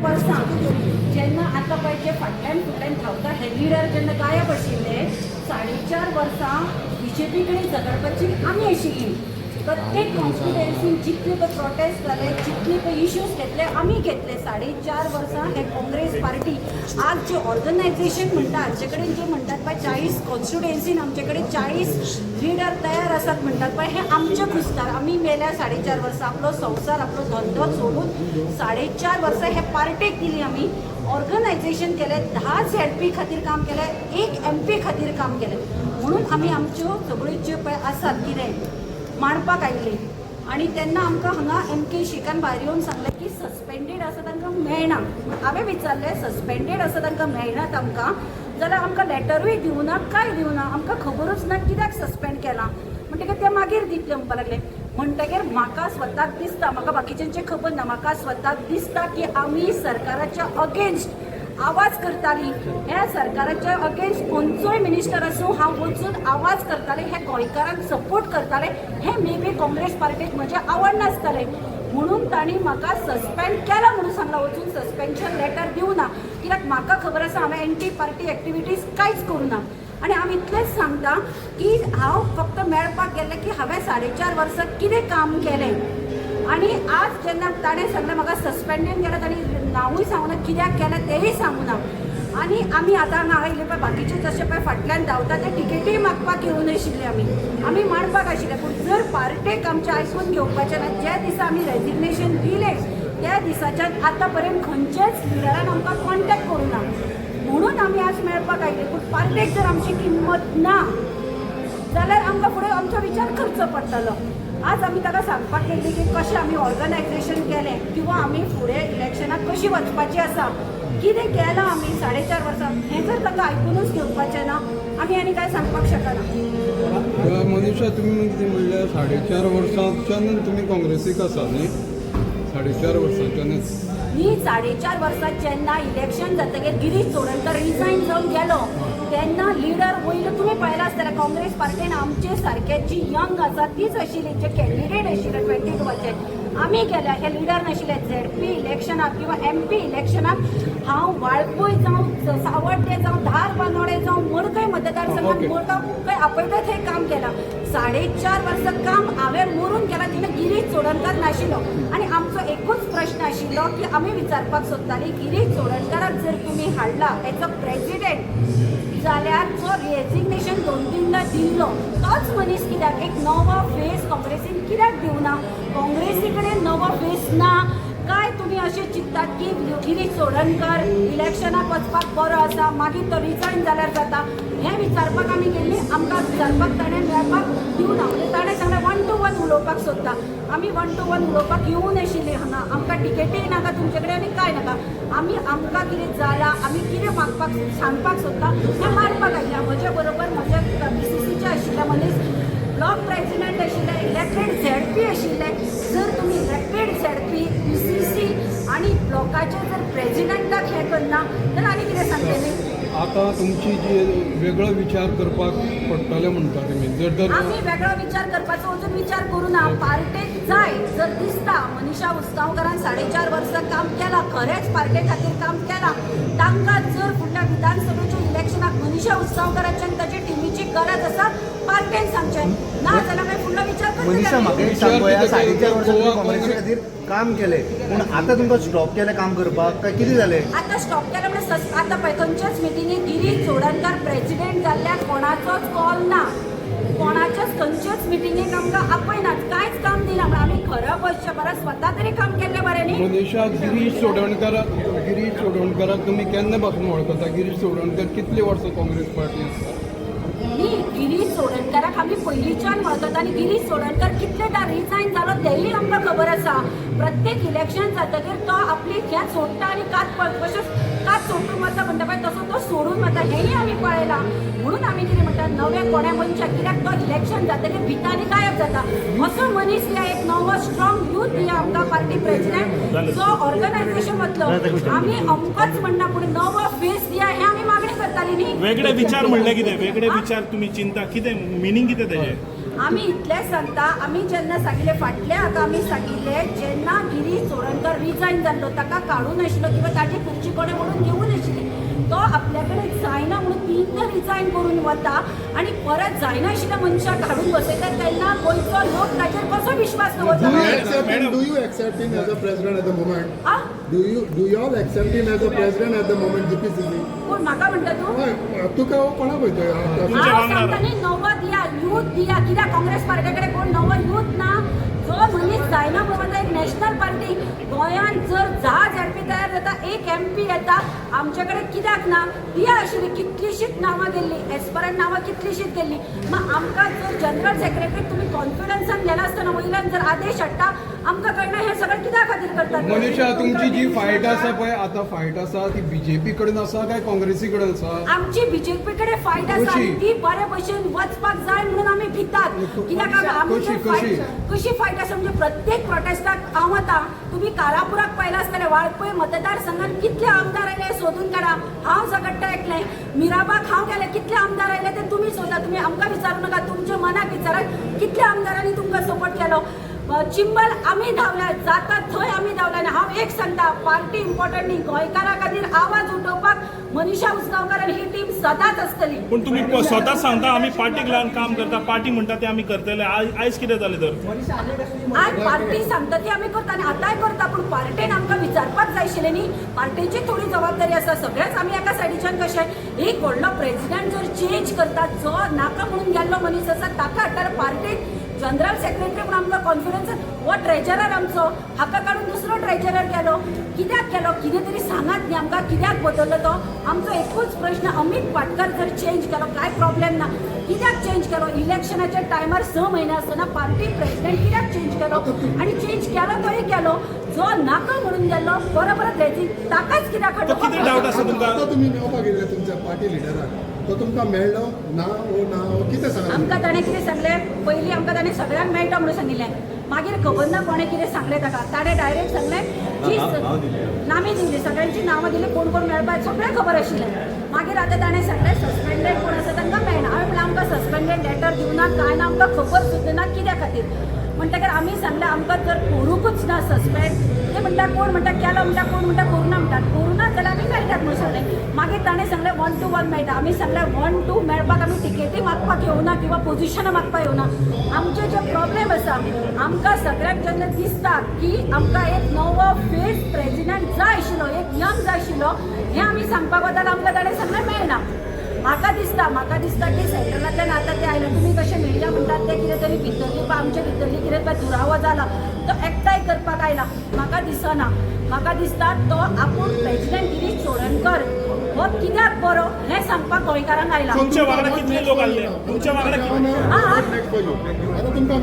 वर्सां जेन्ना आतां पळय जे फाटल्यान फुटल्यान धांवता हे लिडर जेन्ना गायब आशिल्ले 4.5 वर्सां बीजेपी कडेन झगडपाची आमी आशिल्लीं. प्रत्येक कॉन्स्टिट्युएन्सीन जितले पळय प्रोटेस्ट जाले जितले पळय इश्यूज घेतले आमी घेतले. 4.5 वर्सां हे काँग्रेस पार्टी आज जे ऑर्गनायझेशन म्हणटा हाचे कडेन जे म्हणटात पळय 40 कॉन्स्टिट्युएन्सीन आमचे कडेन 40 लिडर तयार आसात म्हणटात पळय हे आमचे कुस्तार. आमी मेल्या 4.5 वर्सां आपलो संवसार आपलो धंदो सोडून 4.5 वर्सां हे पार्टेक दिली. आमी ऑर्गनायझेशन केलें 10 ZP खातीर काम केलें 1 MP खातीर काम केलें. म्हणून आमी आमच्यो सगळ्यो ज्यो पळय आसात कितें मांडपाक आयिल्ली आनी तेन्ना आमकां हांगा MK शेखान भायर येवन सांगलें की सस्पेंडेड आसा तांकां मेळना. हांवें विचारलें सस्पेंडेड आसा तांकां मेळनात आमकां जाल्यार आमकां लेटरूय दिवना काय दिवना आमकां खबरूच ना कित्याक सस्पेंड केलां. म्हणटकीर ते मागीर दितले म्हणपाक लागले. म्हणटकीर म्हाका स्वताक दिसता म्हाका बाकीच्यांचे खबर ना म्हाका स्वताक दिसता की आमी सरकाराच्या अगेन्स्ट आवाज करताली. ह्या सरकाराच्या अगेन्स्ट खंयचोय मिनिस्टर आसूं हांव वचून आवाज करताले हे गोंयकारांक सपोर्ट करताले. हे मे बी काँग्रेस पार्टीक म्हजें आवडनासतालें म्हणून तांणी म्हाका सस्पेंड केला म्हणून सांगला. वचून सस्पेन्शन लेटर दिवना कित्याक म्हाका खबर आसा हांवें एंटी पार्टी एक्टिविटीज कांयच करूना. आनी हांव इतलेंच सांगता की हांव फक्त मेळपाक गेल्लें की हांवें 4.5 वर्सां कितें काम केलें. आनी आज जेन्ना ताणें सांगलें म्हाका सस्पेंडेड केलां ताणी नांवूय सांगूना कित्याक केलें तेंय सांगूना. आनी आमी आतां हांगा आयिल्ले पळय बाकीचे जशे पळय फाटल्यान धांवता ते टिकेटीय मागपाक येवून आशिल्ले. आमी मांडपाक आशिल्ले पूण जर पार्टेक आमचें आयकून घेवपाचें ना. ज्या दिसा आमी रेजिग्नेशन दिलें त्या दिसाच्यान आतां पर्यंत खंयचेच लिडरान आमकां कॉन्टेक्ट करूना. म्हणून आमी आज मेळपाक आयिल्ले. पूण पार्टेक जर आमची किंमत ना जाल्यार आमकां फुडें आमचो विचार करचो पडटलो. आज आमी ताका सांगपाक गेल्ली की कशें आमी ऑर्गनायझेशन केलें किंवा आमी फुडें इलेक्शनाक कशी वचपाची आसा कितें केलां आमी 4.5 वर्सां हें जर ताका आयकूनच घेवपाचें ना आमी आनी कांय सांगपाक शकना. मनीषा तुमी कितें म्हणल्यार 4.5 वर्सांच्यान तुमी काँग्रेसीक आसा न्ही. 4.5 वर्सांच्यानच न्ही 4.5 वर्सां जेन्ना इलेक्शन जातकीर गिरीश चोडणकर रिजायन जावन गेलो तेन्ना लिडर वयलो तुमी पळयला आसतलें काँग्रेस पार्टीन आमचे सारके जी यंग आसा तीच आशिल्ली जे कॅन्डिडेट आशिल्ले 22चे आमी गेल्या हे लिडर नाशिल्ले. ZP इलेक्शनाक किंवा MP इलेक्शनाक हांव वाळपय जावं सावड्डे जावं धार बांदोडे जावं मडकय मतदारसंघात खंय आपयता थंय काम केलां. 4.5 वर्सां काम हांवें मरून केलां तेन्ना गिरीश चोडणकर नाशिल्लो. आनी आमचो एकूच प्रश्न आशिल्लो की आमी विचारपाक सोदतालीं गिरीश चोडणकराक जर तुमी हाडला एज अ प्रेजिडेंट जाल्यार जो रेजिग्नेशन 2-3दा दिल्लो तोच मनीस कित्याक एक नवो फेस काँग्रेसीन कित्याक दिवना. काँग्रेसी कडेन नवो फेस ना काय तुमी अशें चिंततात की गिरीश चोडणकर इलेक्शनाक वचपाक बरो आसा मागीर तो रिजायन जाल्यार जाता. हें विचारपाक आमी गेल्ली आमकां विचारपाक ताणें मेळपाक दिवना. म्हणजे ताणें सांगलें 1 to 1 उलोवपाक सोदता. आमी 1 to 1 उलोवपाक येवून आशिल्लीं हांगा. आमकां टिकेटूय नाका तुमचे कडेन आनी कांय नाका. आमकां कितें जालां आमी कितें मागपाक सांगपाक सोदता हें मांडपाक आयिल्लें. म्हजे बरोबर म्हजे BCCचे आशिल्ले मनीस ब्लॉक प्रेसिडेंट आशिल्ले इलेक्टेड ZP आशिल्ले. जर तुमी इलेक्टेड ZP BCC आनी ब्लॉकाचे जर प्रेसिडेंटाक हें करना जाल्यार आनी कितें सांगतलीं. आतां तुमची जी वेगळो विचार करपाक पडटलें म्हणटा तुमी जर आमी वेगळो विचार करपाचो अजून विचार करूं ना. पार्टेक जाय जर दिसता मनीषा उस्तावकरान 4.5 वर्सां काम केलां खरेंच पार्टे खातीर काम केलां तांकां जर फुडल्या विधानसभेच्या इलेक्शनाक मनीषा उस्तावकराच्यान ताचे टिमीची गरज आसा पार्टेन सांगचें ना जाल्यार मागीर फुडलो विचार मनीषा म्हाका एक सांग गोंया 4.5 वर्सां काँग्रेसी खातीर काम केलें पूण आतां तुमकां स्टॉप केलें काम करपाक काय कितें जालें. आतां स्टॉप केलें म्हणजे आतां पळय खंयच्याच मिटिंगेक गिरीश चोडणकर प्रेसिडेंट जाल्ल्याक कोणाचोच कॉल ना. कोणाच्याच खंयच्याच मिटिंगेक आमकां आपयनात कांयच काम दिना. आमी खरं बसचें बरें स्वता तरी काम केल्लें बरें न्ही. मनीषा गिरीश चोडणकराक तुमी केन्ना पासून वळखता. गिरीश चोडणकर कितले वर्सां काँग्रेस पार्टी आसा. न्ही गिरीश चोडणकराक आमी पयलींच्यान वळखता आनी गिरीश चोडणकर कितलेदा रिजायन जालो तेंय आमकां खबर आसा. प्रत्येक इलेक्शन जातकीर तो आपली हें सोडटा आनी कात सोडून वता म्हणटा पळय तसो तो सोडून वता हेंय आमी पळयलां. म्हणून आमी कितें म्हणटा नवे कोण्या मनशाक कित्याक तो इलेक्शन जातकीर भिता आनी गायब जाता. असो मनीस दिया एक नवो स्ट्रॉंग यूथ दिया आमकां पार्टी प्रेसिडेंट जो ऑर्गनायझेशन वतलो. आमी अमकोच म्हणना पूण नवो फेस दिया हें आमी मागणी करतालीं न्ही. वेगळे विचार म्हणले कितें वेगळे विचार तुमी चिंता कितें मिनींग कितें तेजें. आम्ही इतलेच सांगता आमी जेन्ना सांगिल्ले फाटल्या हाका आमी सांगिल्ले जेन्ना गिरीश चोडणकर रिजायन जाल्लो ताका काडून आशिल्लो किंवा ताची खुर्ची कोणें म्हणून घेवन आशिल्ली तो आपल्या कडेन जायना म्हणून तीनदा रिजायन करून वता आणि परत जायना आशिल्ल्या मनशाक हाडून बसयता तेन्ना गोंयचो लोक ताचेर कसो विश्वास दवरता Do you accept him as a president at the moment? A Do you all accept him as a president at the moment, GPCC? कोण म्हाका म्हणटा तूं हय, तुका हो कोणा पळयतोय हांव सांगता न्ही नवो दिया यूथ दिया कित्याक काँग्रेस पार्टी कडेन कोण नवो यूथ ना जो मनीस जायना म्हणून एक नॅशनल पार्टी गोंयांत जर 10 झेडपी तयार जाता एक MP येता आमचे कडेन कित्याक ना दिया आशिल्ली कितलीशींच नांवां गेल्ली एस्परंट नांवां कितलीशींच गेल्ली मग आमकां जर जनरल सेक्रेटरी तुमी कॉन्फिडन्सान गेला आसतना वयल्यान जर आदेश हाडटा आमकां कळना हें सगळें कित्या खातीर करतात मनीषा तुमची जी फायट आसा पळय आतां फायट आसा ती BJP कडेन आसा काय काँग्रेसी कडेन आसा आमची BJP कडेन फायट आसा कशी? आनी ती बरे भशेन वचपाक जाय म्हणून आमी भितात कित्याक आमची कशी? कशी फायट आसा म्हणजे प्रत्येक प्रोटेस्टाक हांव वता तुमी कारापुराक पाहिला आसतलें वाळपय मतदारसंघात कितले आमदार आयले सोदून काडा हांव झगडटा एकलें मिराबाक हांव गेलें कितले आमदार आयले ते तुमी सोदा तुमी आमकां विचारूं नाका तुमच्या मनाक विचारात कितले आमदारांनी तुमकां सपोर्ट केलो चिंबल आमी धांवल्या जाता थंय आमी धांवल्या आनी हांव एक सांगता पार्टी इम्पॉर्टंट न्ही गोंयकारां खातीर आवाज उठोवपाक मनीषा उसगांवकर आनी ही टीम सदांच आसतली पण तुम्ही स्वतः सांगता आम्ही पार्टीक लागून काम करता पार्टी म्हणटा ते आम्ही करतले आयज कितें जालें तर आज पार्टी सांगता ती आमी करता आनी आतांय करता पूण पार्टेन आमकां विचारपाक जाय आशिल्लें न्ही पार्टीची थोडी जबाबदारी आसा सगळेच आमी एका सायडीच्यान कशें एक व्हडलो प्रेसिडेंट जर चेंज करता जो नाका म्हणून गेल्लो मनीस आसा ताका हाडटा पार्टीक जनरल सेक्रेटरी म्हणून आमकां कॉन्फिडन्स हो ट्रेजरर आमचो हाका काडून दुसरो ट्रेजरर केलो कितें तरी सांगात न्ही आमकां कित्याक बदललो तो आमचो एकूच प्रश्न अमित पाटकर जर चेंज केलो काय प्रॉब्लेम ना कित्याक चेंज केलो इलेक्शनाच्या टायमार 6 म्हयने आसतना पार्टी प्रेसिडेंट कित्याक चेंज केलो आनी चेंज केलो तोय केलो जो नाका म्हणून गेल्लो बरोबर ताकाच कित्याक तो कितें डावट आसा तुमकां आतां तुमी मेळपाक गेल्ले तुमच्या पार्टी लिडराक तो तुमकां मेळ्ळो ना कितें सांगलें आमकां ताणें कितें सांगलें पयलीं आमकां ताणें सगळ्यांक मेळटा म्हणून सांगिल्लें मागीर खबर ना कोणें कितें सांगलें ताका ताणें डायरेक्ट सांगलें जी नामी दिली सगळ्यांची नांवां दिली कोण कोण मेळपाक सगळें खबर आशिल्लें मागीर आतां ताणें सांगलें सस्पेंडेड कोण आसा तांकां मेळना हांवें म्हणलें आमकां सस्पेंडेड लेटर दिवना काय ना आमकां खबर सुद्दां ना कित्या खातीर म्हणटकीर आमी सांगलें आमकां जर करूंकूच ना सस्पेंड ते म्हणटा कोण म्हणटा केलो म्हणटा कोण म्हणटा कोरोना म्हणटात कोरोना जाल्यार आमी मेळटात म्हणून सांगलें मागीर ताणें सांगलें 1 to 1 मेळटा आमी सांगलें 1 to मेळपाक आमी टिकेटी मागपाक येवना किंवा पोजिशनां मागपाक येवना आमचे जे प्रॉब्लेम आसा आमकां सगळ्यांक जेन्ना दिसता की आमकां एक नवो फेस प्रेसिडेंट जाय आशिल्लो एक यंग जाय आशिल्लो हें आमी सांगपा बद्दल आमकां ताणें सांगलें मेळना म्हाका दिसता की सेंट्रलांतल्यान आतां ते आयले तुमी कशें मिडिया म्हणटात ते कितें तरी भितरली आमचे भितरली कितें पळय दुरावो जाला तो एकठांय करपाक आयला म्हाका दिसना म्हाका दिसता तो आपूण प्रेसिडेंट गिरीश चोडणकर हो कित्याक बरो हें सांगपाक गोंयकारांक आयला तुमच्या वांगडा कितले लोक आसले तुमच्या वांगडा आतां तुमकां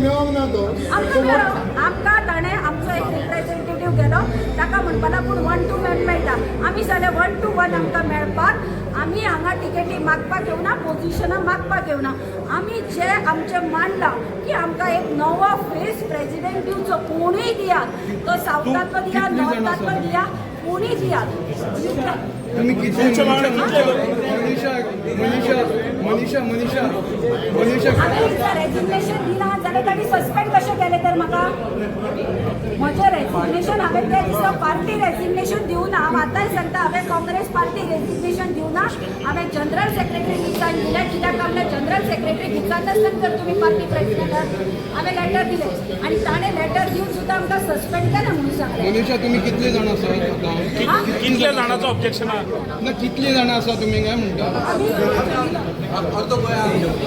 मेळोंक ना तो आमकां ताणें आमचो एक रिप्रेझेंटेटीव गेलो ताका म्हणपा लागून 1 to 1 मेळटा आमी जाल्यार 1 to 1 आमकां मेळपाक आमी हांगा टिकेटी मागपाक येवना पोजिशनां मागपाक येवना आमी जे आमचें मांडलां की आमकां एक नवो फेस प्रेसिडेंट दिवचो कोणूय दियात तो सावथांतलो दिया नॉर्थांतलो दिया कोणूय दियात तुम्ही किती मनीषा हांवें जर रेजिग्नेशन दिलां जाल्यार ताणी सस्पेंड कशें केलें तर म्हाका म्हजें रेजिग्नेशन हांवें त्या दिसा पार्टी रेजिग्नेशन दिवना हांव आतांय सांगता हांवें काँग्रेस पार्टी रेजिग्नेशन दिवना हांवें जनरल सेक्रेटरी रिजायन दिलें कित्याक आपल्या जनरल सेक्रेटरी विचारता आसतना जर तुमी पार्टी प्रेसिडेंटाक हांवें लेटर दिलें आनी ताणें लेटर दिवन सुद्दां आमकां सस्पेंड केलें म्हणून सांगलें मनीषा तुम्ही कितले जाण आसात आता कितल्या जाणांचो ऑब्जेक्शन ना कितले जाण आसा तुम्ही काय म्हणटा आमी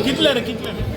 कितले रे कितले